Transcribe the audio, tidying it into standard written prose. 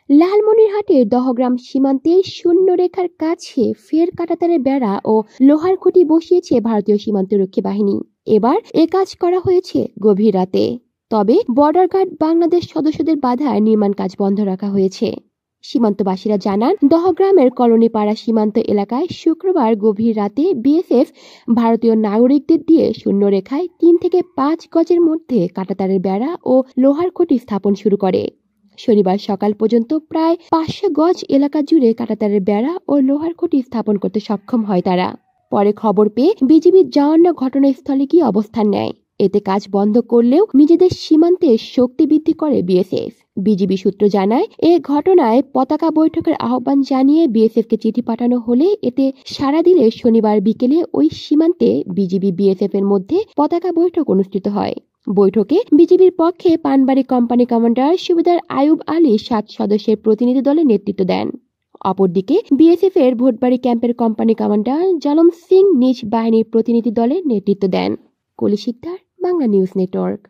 লালমনিরহাটের দহগ্রাম সীমান্তে শূন্য রেখার কাছে ফের কাঁটাতারের বেড়া ও লোহার খুঁটি বসিয়েছে ভারতীয় সীমান্তরক্ষী বাহিনী। এবার এ কাজ করা হয়েছে গভীর রাতে। তবে বর্ডার গার্ড বাংলাদেশ সদস্যদের বাধায় নির্মাণ কাজ বন্ধ রাখা হয়েছে। সীমান্তবাসীরা জানান, দহগ্রামের কলোনিপাড়া সীমান্ত এলাকায় শুক্রবার গভীর রাতে বিএসএফ ভারতীয় নাগরিকদের দিয়ে শূন্য রেখায় ৩ থেকে ৫ গজের মধ্যে কাঁটাতারের বেড়া ও লোহার খুঁটি স্থাপন শুরু করে। শনিবার সকাল পর্যন্ত প্রায় ৫০০ গজ এলাকা জুড়ে কাঁটাতারের বেড়া ও লোহার খুঁটি স্থাপন করতে সক্ষম হয় তারা। পরে খবর পেয়ে বিজিবির জওয়ানরা ঘটনাস্থলে গিয়ে অবস্থান নেয়। এতে কাজ বন্ধ করলেও নিজেদের সীমান্তে শক্তি বৃদ্ধি করে বিএসএফ। বিজিবি সূত্র জানায়, এ ঘটনায় পতাকা বৈঠকের আহ্বান জানিয়ে বিএসএফকে চিঠি পাঠানো হলে এতে সাড়া দিলে শনিবার বিকেলে ওই সীমান্তে বিজিবি বিএসএফ এর মধ্যে পতাকা বৈঠক অনুষ্ঠিত হয়। বৈঠকে বিজিবির পক্ষে পানবাড়ী কোম্পানি কমান্ডার সুবেদার আয়ুব আলী ৭ সদস্যের প্রতিনিধি দলের নেতৃত্ব দেন। অপরদিকে বিএসএফ এর ভোটবাড়ি ক্যাম্পের কোম্পানি কমান্ডার জালম সিং নিজ বাহিনীর প্রতিনিধি দলের নেতৃত্ব দেন। কলি শিকদার, বাংলা নিউজ নেটওয়ার্ক।